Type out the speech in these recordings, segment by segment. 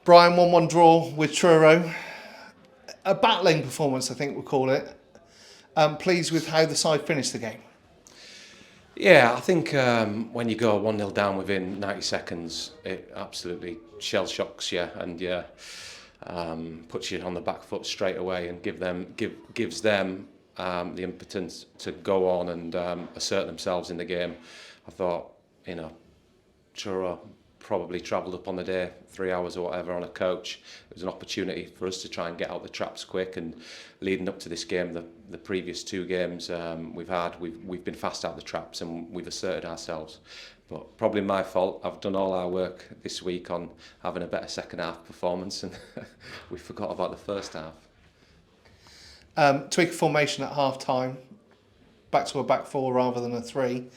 Brian, 1-1 draw with Truro. A battling performance, I think we'll call it. Pleased with how the side finished the game. Yeah, I think when you go 1-0 down within 90 seconds, it absolutely shell shocks you and puts you on the back foot straight away and gives them the impotence to go on and assert themselves in the game. I thought, Truro probably travelled up on the day 3 hours or whatever on a coach. It was an opportunity for us to try and get out the traps quick, and leading up to this game, the previous two games we've been fast out the traps and we've asserted ourselves. But probably my fault. I've done all our work this week on having a better second half performance, and we forgot about the first half. Tweak formation at half time, back to a back four rather than a three.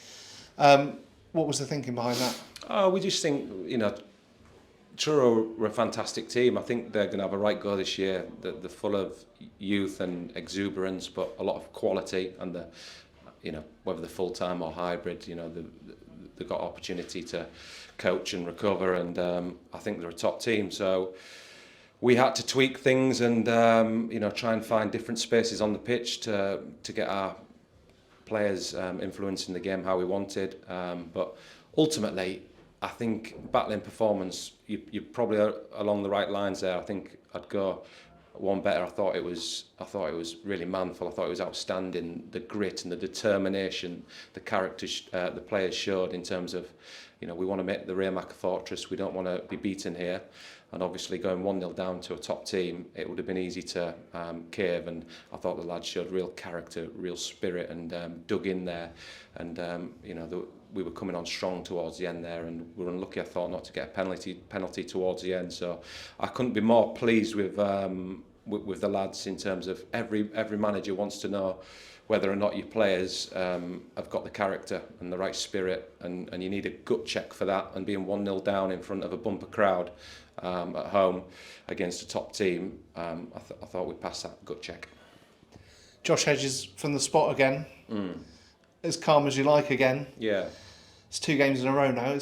What was the thinking behind that? Oh, we just think, Truro were a fantastic team. I think they're going to have a right go this year. They're full of youth and exuberance, but a lot of quality. And whether they're full time or hybrid, they've got opportunity to coach and recover. And I think they're a top team. So we had to tweak things and try and find different spaces on the pitch to get our players influencing the game how we wanted. But ultimately, I think battling performance, you're probably along the right lines there. I think I'd go one better. I thought it was really manful. I thought it was outstanding. The grit and the determination, the character the players showed in terms of, we want to make the Raymaker fortress. We don't want to be beaten here. And obviously going 1-0 down to a top team, it would have been easy to cave. And I thought the lads showed real character, real spirit, and dug in there. And we were coming on strong towards the end there, and we were unlucky, I thought, not to get a penalty towards the end. So I couldn't be more pleased with the lads in terms of every manager wants to know whether or not your players have got the character and the right spirit, and you need a gut check for that. And being 1-0 down in front of a bumper crowd at home against a top team, I thought we passed that gut check. Josh Hedges from the spot again. As calm as you like again. Yeah. It's 2 games in a row now.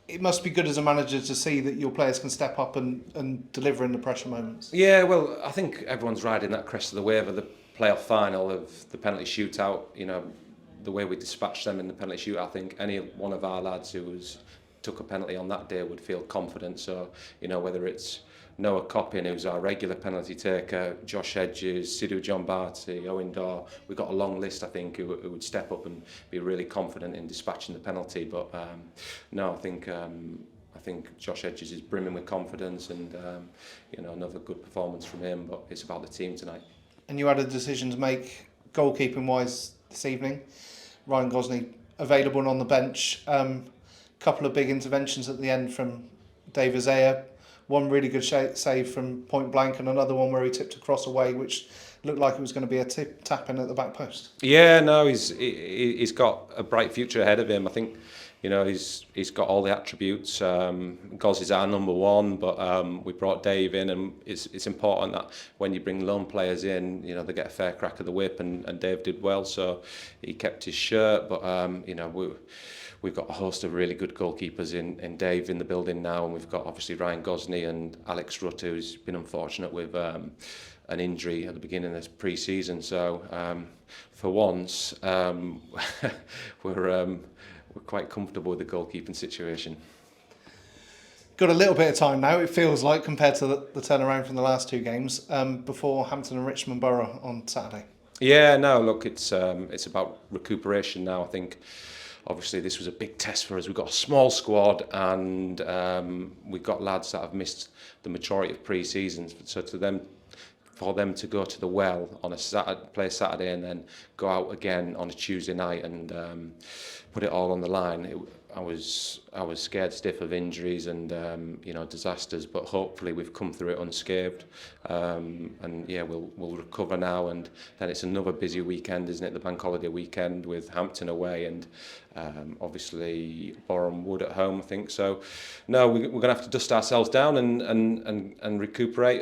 It must be good as a manager to see that your players can step up and deliver in the pressure moments. Yeah, well, I think everyone's riding that crest of the wave of the playoff final, of the penalty shootout. The way we dispatched them in the penalty shootout, I think any one of our lads who took a penalty on that day would feel confident. So, whether it's Noah Coppin, who's our regular penalty taker, Josh Hedges, Sidhu John Barty, Owen Daw. We've got a long list, I think, who would step up and be really confident in dispatching the penalty. But no, I think Josh Hedges is brimming with confidence, and another good performance from him. But it's about the team tonight. And you had a decision to make goalkeeping wise this evening. Ryan Gosney available and on the bench. Couple of big interventions at the end from Dave Azea. One really good save from point blank, and another one where he tipped a cross away, which looked like it was going to be a tap in at the back post. Yeah, no, he's got a bright future ahead of him. I think, he's got all the attributes. Goz is our number one, but we brought Dave in, and it's important that when you bring lone players in, they get a fair crack of the whip, and Dave did well, so he kept his shirt. But we've got a host of really good goalkeepers in Dave in the building now, and we've got obviously Ryan Gosney and Alex Rutt, who's been unfortunate with an injury at the beginning of this pre-season. So for once, we're quite comfortable with the goalkeeping situation. Got a little bit of time now, it feels like, compared to the turnaround from the last 2 games, before Hampton and Richmond Borough on Saturday. Yeah, no, look, it's about recuperation now. I think obviously this was a big test for us. We've got a small squad, and we've got lads that have missed the majority of pre-seasons. So for them to go to the Well on a Saturday and then go out again on a Tuesday night and put it all on the line, I was scared stiff of injuries and disasters, but hopefully we've come through it unscathed, and yeah, we'll recover now, and then it's another busy weekend, isn't it? The bank holiday weekend with Hampton away and obviously Boreham Wood at home, I think. So no, we're going to have to dust ourselves down and recuperate.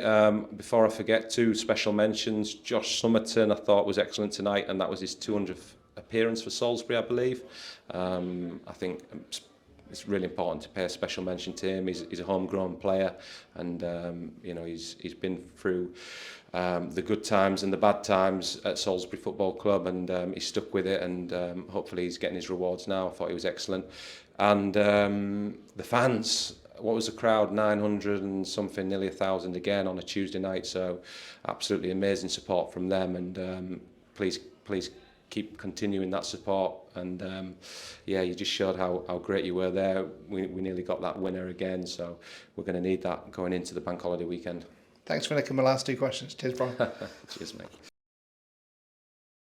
Before I forget, 2 special mentions. Josh Summerton, I thought, was excellent tonight, and that was his 200th appearance for Salisbury, I believe. I think it's really important to pay a special mention to him. He's a homegrown player, and you know, he's been through the good times and the bad times at Salisbury Football Club, and he's stuck with it, and hopefully he's getting his rewards now. I thought he was excellent. And the fans, what was the crowd? 900 and something, nearly 1,000 again on a Tuesday night. So absolutely amazing support from them, and please keep continuing that support. And yeah, you just showed how great you were there. We nearly got that winner again, so we're going to need that going into the bank holiday weekend. Thanks for making my last two questions. Cheers, Brian. Cheers, mate.